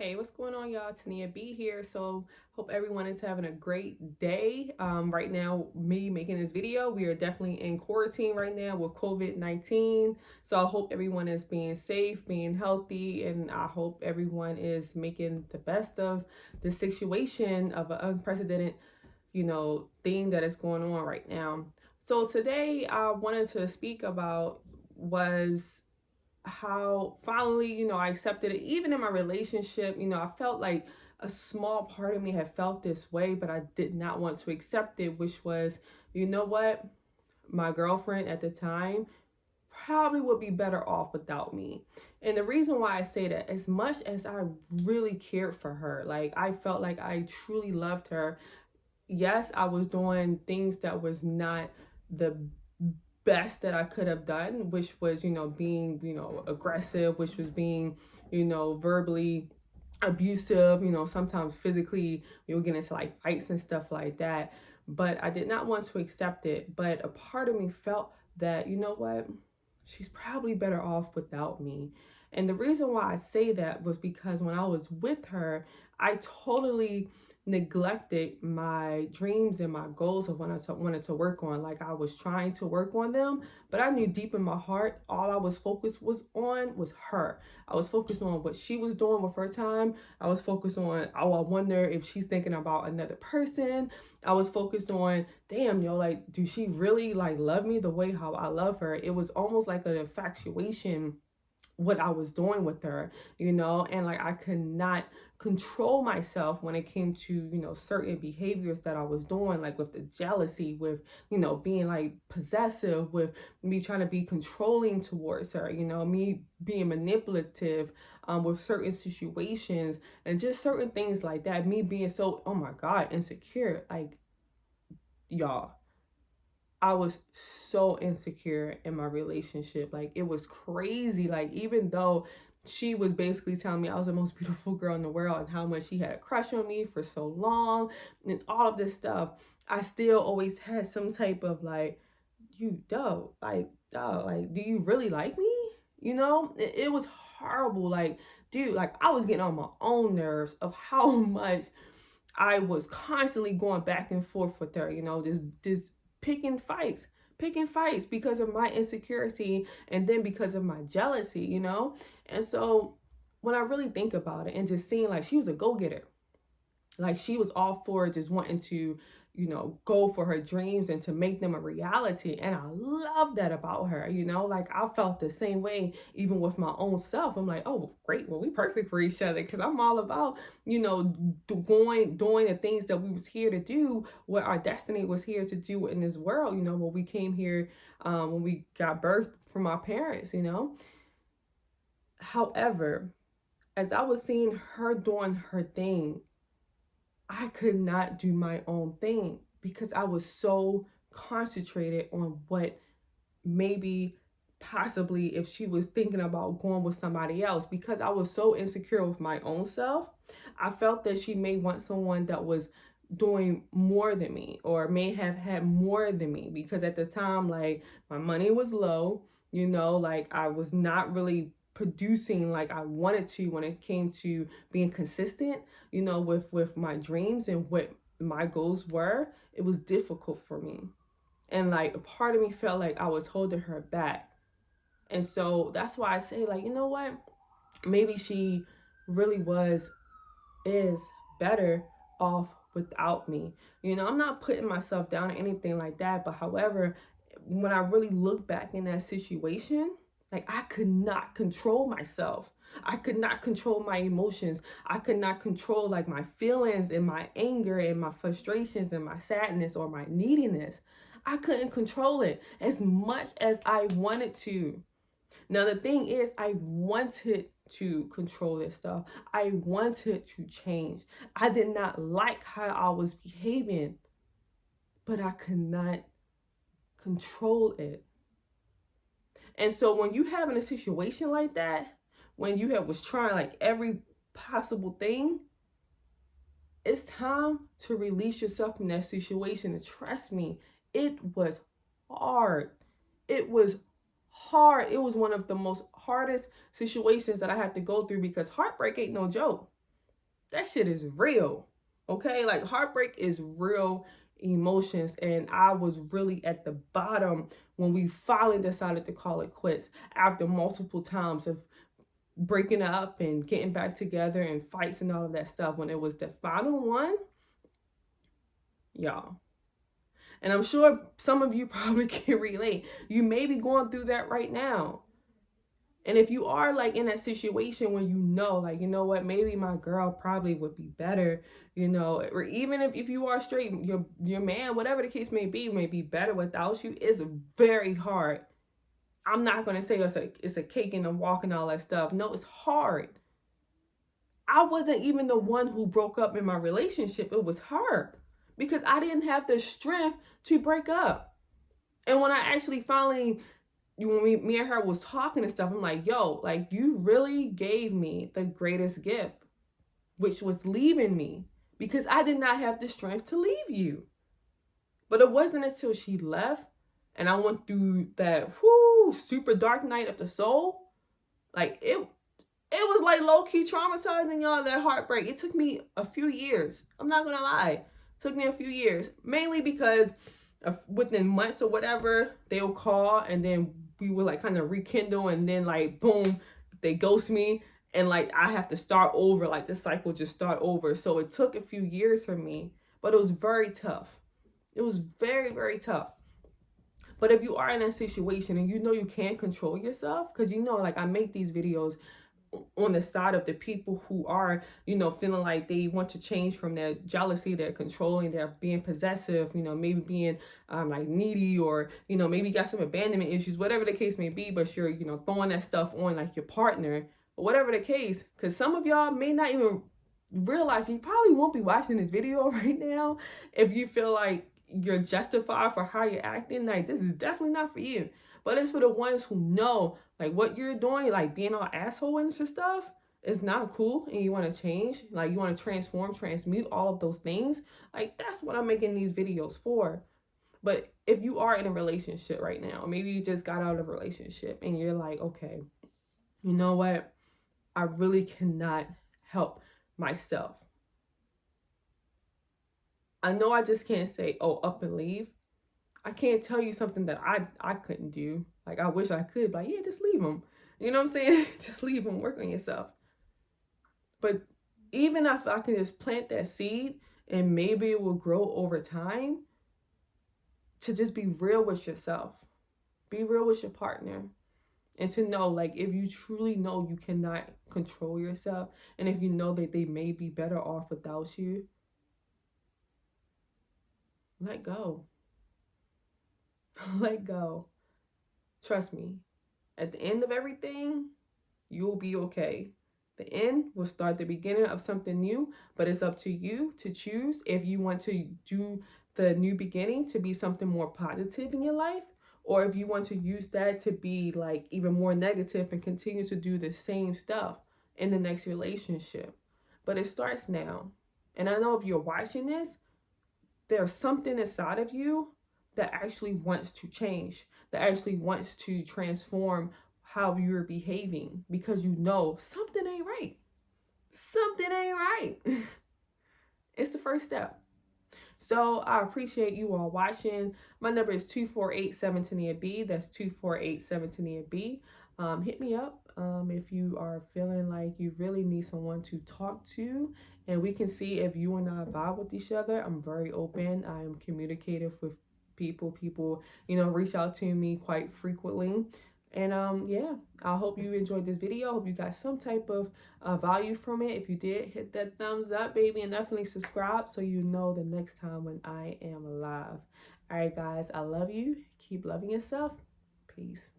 Hey, what's going on, y'all? Tania B here. So, hope everyone is having a great day. Right now, me making this video, we are definitely in quarantine right now with COVID-19. So, I hope everyone is being safe, being healthy, and I hope everyone is making the best of the situation of an unprecedented, thing that is going on right now. So, today, I wanted to speak about was how finally, I accepted it. Even in my relationship, I felt like a small part of me had felt this way, but I did not want to accept it, which was, you know what? My girlfriend at the time probably would be better off without me. And the reason why I say that, as much as I really cared for her, like I felt like I truly loved her, yes, I was doing things that was not the best that I could have done, which was, being, aggressive, which was being, verbally abusive, sometimes physically, we would get into like fights and stuff like that. But I did not want to accept it. But a part of me felt that, you know what, she's probably better off without me. And the reason why I say that was because when I was with her, I totally neglected my dreams and my goals of what I wanted to work on. Like I was trying to work on them, but I knew deep in my heart, all I was focused was on was her. I was focused on what she was doing with her time. I was focused on, oh, I wonder if she's thinking about another person. I was focused on, damn, like, do she really like love me the way how I love her? It was almost like an infatuation what I was doing with her, and like I could not control myself when it came to, certain behaviors that I was doing, like with the jealousy, with, being like possessive, with me trying to be controlling towards her, me being manipulative with certain situations and just certain things like that, me being so, oh my God, insecure. Like, y'all, I was so insecure in my relationship. Like it was crazy. Like even though she was basically telling me I was the most beautiful girl in the world and how much she had a crush on me for so long and all of this stuff, I still always had some type of like, you dog, like, do you really like me? It was horrible. Like, dude, like I was getting on my own nerves of how much I was constantly going back and forth with her, this picking fights, picking fights because of my insecurity and then because of my jealousy. And so when I really think about it and just seeing like she was a go-getter, like she was all for just wanting to, go for her dreams and to make them a reality. And I love that about her, like I felt the same way even with my own self. I'm like, oh, great. Well, we perfect for each other because I'm all about, doing the things that we was here to do, what our destiny was here to do in this world, when we came here, when we got birthed from our parents. However, as I was seeing her doing her thing, I could not do my own thing because I was so concentrated on what maybe possibly if she was thinking about going with somebody else, because I was so insecure with my own self. I felt that she may want someone that was doing more than me or may have had more than me, because at the time, like, my money was low, like I was not really producing like I wanted to when it came to being consistent, with my dreams and what my goals were. It was difficult for me. And like a part of me felt like I was holding her back. And so that's why I say, like, you know what? Maybe she really is better off without me. I'm not putting myself down or anything like that. But however, when I really look back in that situation, like I could not control myself. I could not control my emotions. I could not control like my feelings and my anger and my frustrations and my sadness or my neediness. I couldn't control it as much as I wanted to. Now, the thing is, I wanted to control this stuff. I wanted to change. I did not like how I was behaving, but I could not control it. And so when you having a situation like that, when you was trying like every possible thing, it's time to release yourself from that situation. And trust me, it was hard. It was hard. It was one of the most hardest situations that I had to go through, because heartbreak ain't no joke. that shit is real. Okay? Like, heartbreak is real emotions, and I was really at the bottom when we finally decided to call it quits after multiple times of breaking up and getting back together and fights and all of that stuff. When it was the final one, y'all, and I'm sure some of you probably can relate, you may be going through that right now. And if you are like in that situation when you know, like, you know what, maybe my girl probably would be better, or even if you are straight, your man, whatever the case may be better without you, is very hard. I'm not gonna say it's a cake and a walk and all that stuff. No, it's hard. I wasn't even the one who broke up in my relationship. It was her, because I didn't have the strength to break up. And when I actually finally, when me and her was talking and stuff, I'm like, yo, like, you really gave me the greatest gift, which was leaving me, because I did not have the strength to leave you. But it wasn't until she left and I went through that super dark night of the soul. Like, it was like low-key traumatizing, y'all, that heartbreak. It took me a few years. I'm not gonna lie. It took me a few years. Mainly because within months or whatever, they'll call and then we will like kind of rekindle, and then like boom, they ghost me, and like I have to start over. Like the cycle just start over. So it took a few years for me, but it was very tough. It was very, very tough. But if you are in that situation and you know you can't control yourself, because like I make these videos on the side of the people who are, feeling like they want to change from their jealousy, their controlling, their being possessive, maybe being like needy, or, maybe you got some abandonment issues, whatever the case may be, but you're, throwing that stuff on like your partner, or whatever the case, because some of y'all may not even realize, you probably won't be watching this video right now if you feel like you're justified for how you're acting. Like, this is definitely not for you. But it's for the ones who know, like, what you're doing, like being all asshole and stuff, is not cool, and you want to change. Like, you want to transform, transmute, all of those things. Like, that's what I'm making these videos for. But if you are in a relationship right now, maybe you just got out of a relationship and you're like, okay, you know what? I really cannot help myself. I know I just can't say, oh, up and leave. I can't tell you something that I couldn't do. Like, I wish I could, but yeah, just leave them. You know what I'm saying? Just leave them, work on yourself. But even if I can just plant that seed and maybe it will grow over time, to just be real with yourself, be real with your partner, and to know, like, if you truly know you cannot control yourself, and if you know that they may be better off without you, let go. Let go. Trust me, at the end of everything, you'll be okay. The end will start the beginning of something new, but it's up to you to choose if you want to do the new beginning to be something more positive in your life, or if you want to use that to be like even more negative and continue to do the same stuff in the next relationship. But it starts now. And I know if you're watching this, there's something inside of you that actually wants to change, that actually wants to transform how you're behaving, because you know something ain't right. Something ain't right. It's the first step. So I appreciate you all watching. My number is 248-7-TANIA-B. That's 248-7-TANIA-B. Hit me up if you are feeling like you really need someone to talk to, and we can see if you and I vibe with each other. I'm very open. I am communicative with people. People, reach out to me quite frequently. And yeah, I hope you enjoyed this video. I hope you got some type of value from it. If you did, hit that thumbs up, baby, and definitely subscribe so you know the next time when I am live. All right, guys, I love you. Keep loving yourself. Peace.